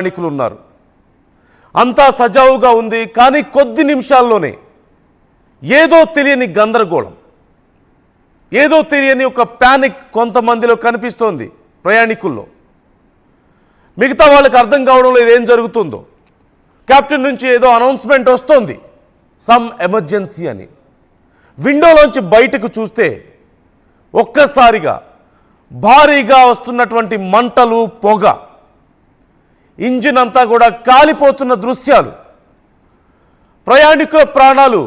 ప్రయాణికులు ఉన్నారు. అంతా సజావుగా ఉంది. కానీ కొద్ది నిమిషాల్లోనే ఏదో తెలియని గందరగోళం, ఏదో తెలియని ఒక ప్యానిక్ కొంతమందిలో కనిపిస్తోంది ప్రయాణికుల్లో. మిగతా వాళ్ళకి అర్థం కావడం లేదు ఏం జరుగుతుందో. కెప్టెన్ నుంచి ఏదో అనౌన్స్మెంట్ వస్తోంది, సమ్ ఎమర్జెన్సీ అని. విండోలోంచి బయటకు చూస్తే ఒక్కసారిగా భారీగా వస్తున్నటువంటి మంటలు, పొగ, ఇంజిన్ అంతా కూడా కాలిపోతున్న దృశ్యాలు. ప్రయాణికుల ప్రాణాలు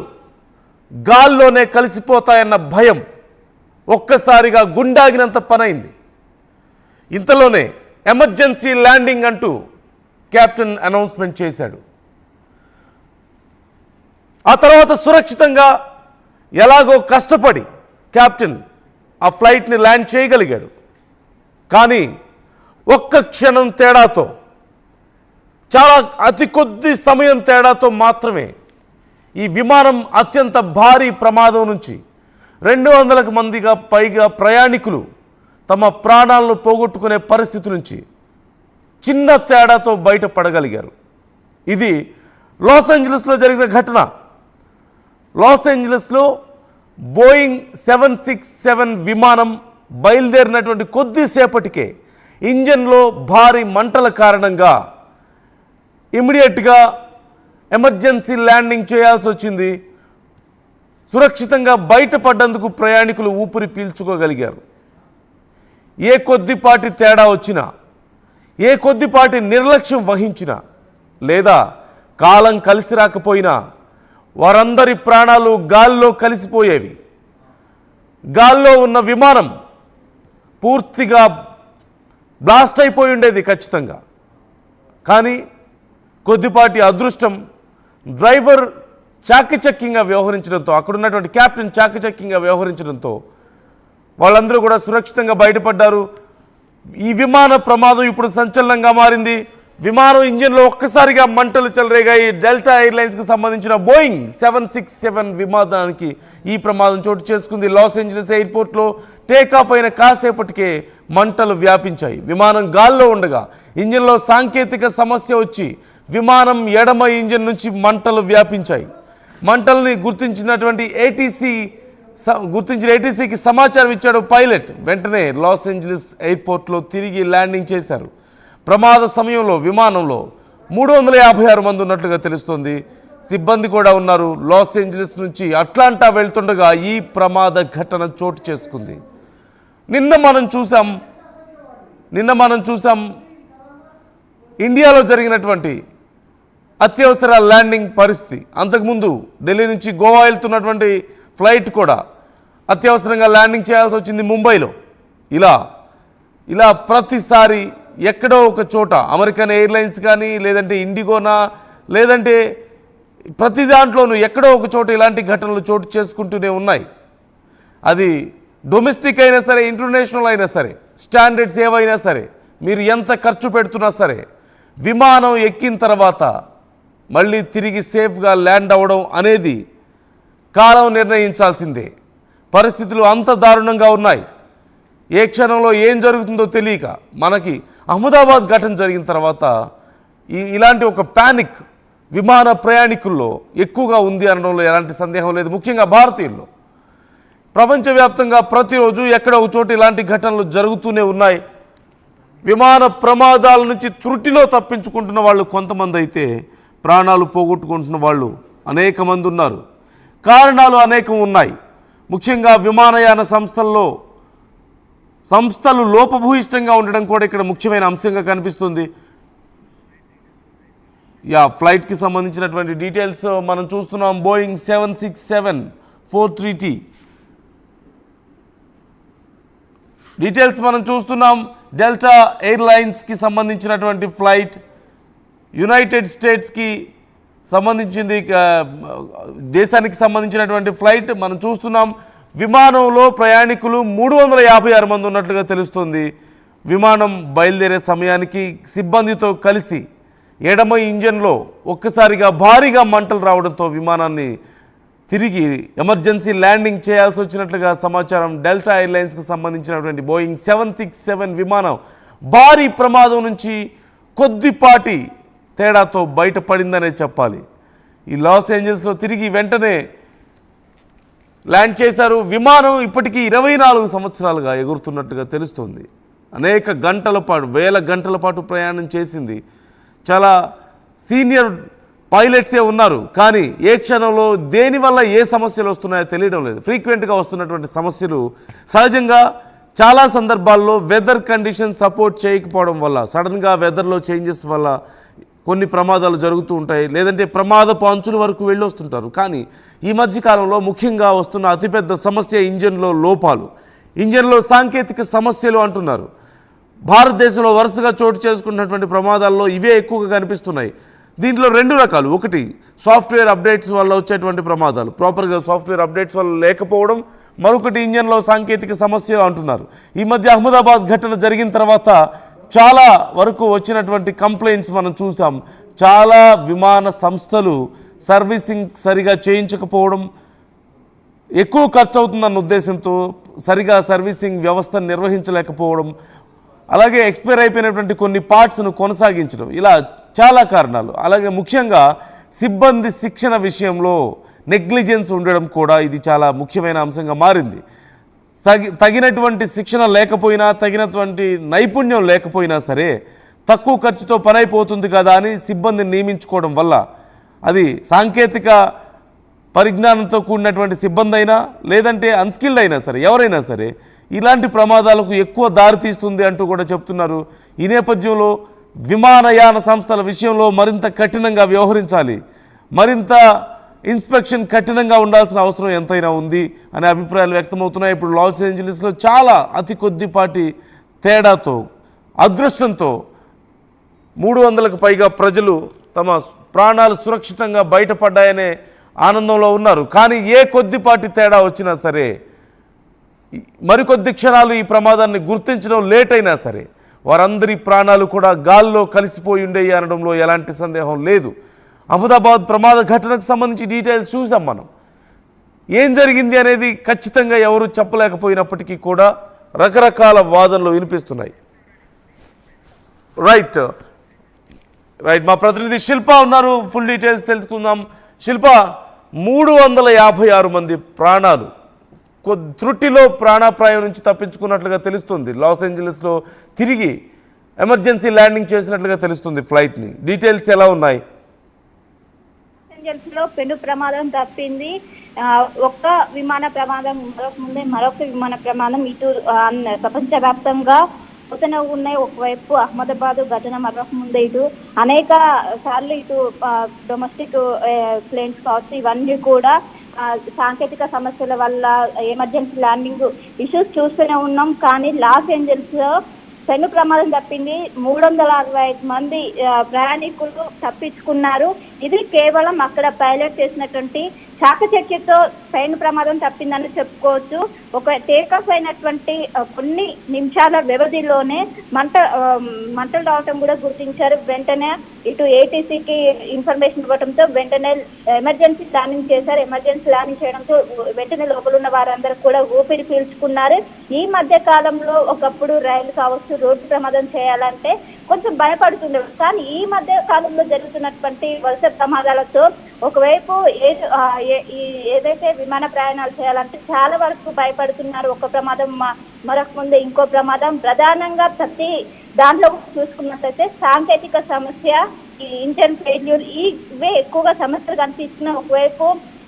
గాల్లోనే కలిసిపోతాయన్న భయం ఒక్కసారిగా గుండాగినంత పనైంది. ఇంతలోనే ఎమర్జెన్సీ ల్యాండింగ్ అంటూ కెప్టెన్ అనౌన్స్మెంట్ చేశాడు. ఆ తర్వాత సురక్షితంగా ఎలాగో కష్టపడి కెప్టెన్ ఆ ఫ్లైట్ని ల్యాండ్ చేయగలిగాడు. కానీ ఒక్క క్షణం తేడాతో, చాలా అతి కొద్ది సమయం తేడాతో మాత్రమే ఈ విమానం అత్యంత భారీ ప్రమాదం నుంచి 200 మందిగా పైగా ప్రయాణికులు తమ ప్రాణాలను పోగొట్టుకునే పరిస్థితి నుంచి చిన్న తేడాతో బయటపడగలిగారు. ఇది లాస్ ఏంజలస్లో జరిగిన ఘటన. లాస్ ఏంజలస్లో బోయింగ్ 767 విమానం బయలుదేరినటువంటి కొద్దిసేపటికే ఇంజన్లో భారీ మంటల కారణంగా ఇమ్మీడియట్గా ఎమర్జెన్సీ ల్యాండింగ్ చేయాల్సి వచ్చింది. సురక్షితంగా బయటపడ్డందుకు ప్రయాణికులు ఊపిరి పీల్చుకోగలిగారు. ఏ కొద్దిపాటి తేడా వచ్చినా, ఏ కొద్దిపాటి నిర్లక్ష్యం వహించినా, లేదా కాలం కలిసి రాకపోయినా వారందరి ప్రాణాలు గాల్లో కలిసిపోయేవి. గాల్లో ఉన్న విమానం పూర్తిగా బ్లాస్ట్ అయిపోయి ఉండేది ఖచ్చితంగా. కానీ కొద్దిపాటి అదృష్టం, డ్రైవర్ చాకచక్యంగా వ్యవహరించడంతో, అక్కడ ఉన్నటువంటి కెప్టెన్ చాకచక్యంగా వ్యవహరించడంతో వాళ్ళందరూ కూడా సురక్షితంగా బయటపడ్డారు. ఈ విమాన ప్రమాదం ఇప్పుడు సంచలనంగా మారింది. విమానం ఇంజిన్లో ఒక్కసారిగా మంటలు చెలరేగాయి. డెల్టా ఎయిర్లైన్స్కి సంబంధించిన బోయింగ్ 767 విమానానికి ఈ ప్రమాదం చోటు చేసుకుంది. లాస్ ఏంజలస్ ఎయిర్పోర్ట్లో టేకాఫ్ అయిన కాసేపటికే మంటలు వ్యాపించాయి. విమానం గాల్లో ఉండగా ఇంజిన్లో సాంకేతిక సమస్య వచ్చి విమానం ఎడమ ఇంజిన్ నుంచి మంటలు వ్యాపించాయి. మంటల్ని గుర్తించిన ఏటీసీకి సమాచారం ఇచ్చాడు పైలట్. వెంటనే లాస్ ఏంజలస్ ఎయిర్పోర్ట్లో తిరిగి ల్యాండింగ్ చేశారు. ప్రమాద సమయంలో విమానంలో 356 మంది ఉన్నట్లుగా తెలుస్తోంది. సిబ్బంది కూడా ఉన్నారు. లాస్ ఏంజలస్ నుంచి అట్లాంటా వెళ్తుండగా ఈ ప్రమాద ఘటన చోటు చేసుకుంది. నిన్న మనం చూసాం ఇండియాలో జరిగినటువంటి అత్యవసర ల్యాండింగ్ పరిస్థితి. అంతకుముందు ఢిల్లీ నుంచి గోవా వెళ్తున్నటువంటి ఫ్లైట్ కూడా అత్యవసరంగా ల్యాండింగ్ చేయాల్సి వచ్చింది ముంబైలో. ఇలా ప్రతిసారి ఎక్కడో ఒక చోట అమెరికన్ ఎయిర్లైన్స్ కానీ, లేదంటే ఇండిగోనా, లేదంటే ప్రతి దాంట్లోనూ ఎక్కడో ఒక చోట ఇలాంటి ఘటనలు చోటు చేసుకుంటూనే ఉన్నాయి. అది డొమెస్టిక్ అయినా సరే, ఇంటర్నేషనల్ అయినా సరే, స్టాండర్డ్స్ ఏవైనా సరే, మీరు ఎంత ఖర్చు పెడుతున్నా సరే, విమానం ఎక్కిన తర్వాత మళ్ళీ తిరిగి సేఫ్గా ల్యాండ్ అవ్వడం అనేది కాలం నిర్ణయించాల్సిందే. పరిస్థితులు అంత దారుణంగా ఉన్నాయి. ఏ క్షణంలో ఏం జరుగుతుందో తెలియక మనకి అహ్మదాబాద్ ఘటన జరిగిన తర్వాత ఇలాంటి ఒక ప్యానిక్ విమాన ప్రయాణికుల్లో ఎక్కువగా ఉంది అనడంలో ఎలాంటి సందేహం లేదు. ముఖ్యంగా భారతీయుల్లో ప్రపంచవ్యాప్తంగా ప్రతిరోజు ఎక్కడ ఒక చోట ఇలాంటి ఘటనలు జరుగుతూనే ఉన్నాయి. విమాన ప్రమాదాల నుంచి త్రుటిలో తప్పించుకుంటున్న వాళ్ళు కొంతమంది అయితే ప్రాణాలు పోగొట్టుకుంటున్న వాళ్ళు అనేక మంది ఉన్నారు. కారణాలు అనేకం ఉన్నాయి. ముఖ్యంగా విమానయాన సంస్థలు లోపభూయిష్టంగా ఉండడం కూడా ఇక్కడ ముఖ్యమైన అంశంగా కనిపిస్తుంది. ఫ్లైట్కి సంబంధించినటువంటి డీటెయిల్స్ మనం చూస్తున్నాం. బోయింగ్ 767-43T డీటెయిల్స్ మనం చూస్తున్నాం. డెల్టా ఎయిర్లైన్స్కి సంబంధించినటువంటి ఫ్లైట్, యునైటెడ్ స్టేట్స్కి సంబంధించింది, దేశానికి సంబంధించినటువంటి ఫ్లైట్ మనం చూస్తున్నాం. విమానంలో ప్రయాణికులు 356 మంది ఉన్నట్లుగా తెలుస్తుంది. విమానం బయలుదేరే సమయానికి సిబ్బందితో కలిసి ఎడమ ఇంజన్లో ఒక్కసారిగా భారీగా మంటలు రావడంతో విమానాన్ని తిరిగి ఎమర్జెన్సీ ల్యాండింగ్ చేయాల్సి వచ్చినట్లుగా సమాచారం. డెల్టా ఎయిర్లైన్స్కి సంబంధించినటువంటి బోయింగ్ 767 విమానం భారీ ప్రమాదం నుంచి కొద్దిపాటి తేడాతో బయటపడిందనే చెప్పాలి. ఈ లాస్ ఏంజల్స్లో తిరిగి వెంటనే ల్యాండ్ చేశారు. విమానం ఇప్పటికీ 24 సంవత్సరాలుగా ఎగురుతున్నట్టుగా తెలుస్తుంది. అనేక గంటల పాటు, వేల గంటల పాటు ప్రయాణం చేసింది. చాలా సీనియర్ పైలట్సే ఉన్నారు. కానీ ఏ క్షణంలో దేనివల్ల ఏ సమస్యలు వస్తున్నాయో తెలియడం లేదు. ఫ్రీక్వెంట్గా వస్తున్నటువంటి సమస్యలు సహజంగా చాలా సందర్భాల్లో వెదర్ కండిషన్ సపోర్ట్ చేయకపోవడం వల్ల, సడన్గా వెదర్లో చేంజెస్ వల్ల కొన్ని ప్రమాదాలు జరుగుతూ ఉంటాయి. లేదంటే ప్రమాదపు అంచుల వరకు వెళ్ళి వస్తుంటారు. కానీ ఈ మధ్యకాలంలో ముఖ్యంగా వస్తున్న అతిపెద్ద సమస్య ఇంజన్లో లోపాలు, ఇంజన్లో సాంకేతిక సమస్యలు అంటున్నారు. భారతదేశంలో వరుసగా చోటు చేసుకున్నటువంటి ప్రమాదాల్లో ఇవే ఎక్కువగా కనిపిస్తున్నాయి. దీంట్లో 2 రకాలు. ఒకటి సాఫ్ట్వేర్ అప్డేట్స్ వల్ల వచ్చేటువంటి ప్రమాదాలు, ప్రాపర్గా సాఫ్ట్వేర్ అప్డేట్స్ వల్ల లేకపోవడం. మరొకటి ఇంజన్లో సాంకేతిక సమస్యలు అంటున్నారు. ఈ మధ్య అహ్మదాబాద్ ఘటన జరిగిన తర్వాత చాలా వరకు వచ్చినటువంటి కంప్లైంట్స్ మనం చూసాం. చాలా విమాన సంస్థలు సర్వీసింగ్ సరిగా చేయించకపోవడం, ఎక్కువ ఖర్చు అవుతుందన్న ఉద్దేశంతో సరిగా సర్వీసింగ్ వ్యవస్థను నిర్వహించలేకపోవడం, అలాగే ఎక్స్పైర్ అయిపోయినటువంటి కొన్ని పార్ట్స్ను కొనసాగించడం, ఇలా చాలా కారణాలు. అలాగే ముఖ్యంగా సిబ్బంది శిక్షణ విషయంలో నెగ్లిజెన్స్ ఉండడం కూడా ఇది చాలా ముఖ్యమైన అంశంగా మారింది. తగినటువంటి శిక్షణ లేకపోయినా, తగినటువంటి నైపుణ్యం లేకపోయినా సరే తక్కువ ఖర్చుతో పని అయిపోతుంది కదా అని సిబ్బందిని నియమించుకోవడం వల్ల, అది సాంకేతిక పరిజ్ఞానంతో కూడినటువంటి సిబ్బంది అయినా లేదంటే అన్స్కిల్డ్ అయినా సరే, ఎవరైనా సరే ఇలాంటి ప్రమాదాలకు ఎక్కువ దారితీస్తుంది అంటూ కూడా చెప్తున్నారు. ఈ నేపథ్యంలో విమానయాన సంస్థల విషయంలో మరింత కఠినంగా వ్యవహరించాలి, మరింత ఇన్స్పెక్షన్ కఠినంగా ఉండాల్సిన అవసరం ఎంతైనా ఉంది అనే అభిప్రాయాలు వ్యక్తమవుతున్నాయి. ఇప్పుడు లాస్ ఏంజలీస్లో చాలా అతి కొద్దిపాటి తేడాతో, అదృష్టంతో 300లకు పైగా ప్రజలు తమ ప్రాణాలు సురక్షితంగా బయటపడ్డాయనే ఆనందంలో ఉన్నారు. కానీ ఏ కొద్దిపాటి తేడా వచ్చినా సరే, మరికొద్ది క్షణాలు ఈ ప్రమాదాన్ని గుర్తించడం లేట్ అయినా సరే వారందరి ప్రాణాలు కూడా గాల్లో కలిసిపోయి ఉండేవి అనడంలో ఎలాంటి సందేహం లేదు. అహ్మదాబాద్ ప్రమాద ఘటనకు సంబంధించి డీటెయిల్స్ చూసాం మనం. ఏం జరిగింది అనేది ఖచ్చితంగా ఎవరు చెప్పలేకపోయినప్పటికీ కూడా రకరకాల వాదనలు వినిపిస్తున్నాయి. రైట్, మా ప్రతినిధి శిల్ప ఉన్నారు, ఫుల్ డీటెయిల్స్ తెలుసుకుందాం. శిల్ప, 356 మంది ప్రాణాలు త్రుటిలో ప్రాణాపాయం నుంచి తప్పించుకున్నట్లుగా తెలుస్తుంది. లాస్ ఏంజలీస్లో తిరిగి ఎమర్జెన్సీ ల్యాండింగ్ చేసినట్లుగా తెలుస్తుంది ఫ్లైట్ని. డీటెయిల్స్ ఎలా ఉన్నాయి? లో పెను ప్రమాదం తప్పింది. ఒక్క విమాన ప్రమాదం మరొక విమాన ప్రమాదం ఇటు ప్రపంచవ్యాప్తంగా పోతూనే ఉన్నాయి. ఒకవైపు అహ్మదాబాద్ ఘటన, మరొక ముందే ఇటు అనేక సార్లు ఇటు డొమెస్టిక్ ప్లేన్స్ కావచ్చు, ఇవన్నీ కూడా సాంకేతిక సమస్యల వల్ల ఎమర్జెన్సీ ల్యాండింగ్ ఇష్యూస్ చూస్తూనే ఉన్నాం. కానీ లాస్ ఏంజల్స్ లో పెను ప్రమాదం తప్పింది. 365 మంది ప్రయాణికులు తప్పించుకున్నారు. ఇది కేవలం అక్కడ పైలట్ చేసినటువంటి చాకచక్యంతో పెను ప్రమాదం తప్పిందని చెప్పుకోవచ్చు. ఒక టేకాఫ్ అయినటువంటి కొన్ని నిమిషాల వ్యవధిలోనే మంటలు రావటం కూడా గుర్తించారు. వెంటనే ఇటు ఏటీసీకి ఇన్ఫర్మేషన్ ఇవ్వడంతో వెంటనే ఎమర్జెన్సీ ప్లానింగ్ చేశారు. ఎమర్జెన్సీ ప్లానింగ్ చేయడంతో వెంటనే లోపల ఉన్న వారందరూ కూడా ఊపిరి పీల్చుకున్నారు. ఈ మధ్య కాలంలో ఒకప్పుడు రైలు కావచ్చు, రోడ్డు ప్రమాదం చేయాలంటే కొంచెం భయపడుతుండే. కానీ ఈ మధ్య కాలంలో జరుగుతున్నటువంటి వరుస ప్రమాదాలతో ఒకవైపు ఏదైతే విమాన ప్రయాణాలు చేయాలంటే చాలా వరకు భయపడుతున్నారు. ఒక ప్రమాదం మరొక ముందు ఇంకో ప్రమాదం. ప్రధానంగా ప్రతి దాంట్లో చూసుకున్నట్లయితే సాంకేతిక సమస్య, ఈ ఇంజన్ ఫెయిల్యూర్, ఇవే ఎక్కువగా సమస్యలు కనిపిస్తున్నాయి. ఒకవైపు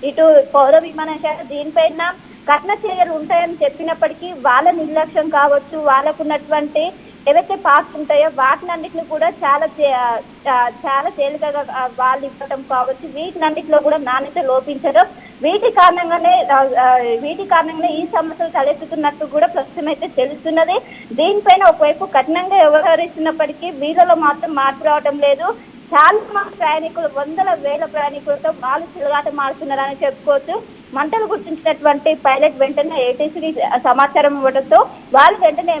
ఇటు పౌర విమానశాల దీనిపైన కఠిన చర్యలు ఉంటాయని చెప్పినప్పటికీ వాళ్ళ నిర్లక్ష్యం కావచ్చు, వాళ్ళకున్నటువంటి ఏవైతే పార్ట్స్ ఉంటాయో వాటినన్నిటిని కూడా చాలా తేలికగా వాళ్ళు ఇవ్వడం కావచ్చు, వీటినన్నిటిలో కూడా నాణ్యత లోపించడం, వీటి కారణంగానే ఈ సమస్యలు తలెత్తుతున్నట్టు కూడా ప్రస్తుతం అయితే తెలుస్తున్నది. దీనిపైన ఒకవైపు కఠినంగా వ్యవహరిస్తున్నప్పటికీ వీళ్ళలో మాత్రం మార్పు రావడం లేదు. చాలా మంది ప్రయాణికులు, వందల వేల ప్రయాణికులతో వాళ్ళు చిలగాట మారుతున్నారని చెప్పుకోవచ్చు. మంటలు గుర్తించినటువంటి పైలట్ వెంటనే ఏటీసీకి సమాచారం ఇవ్వడంతో వాళ్ళు వెంటనే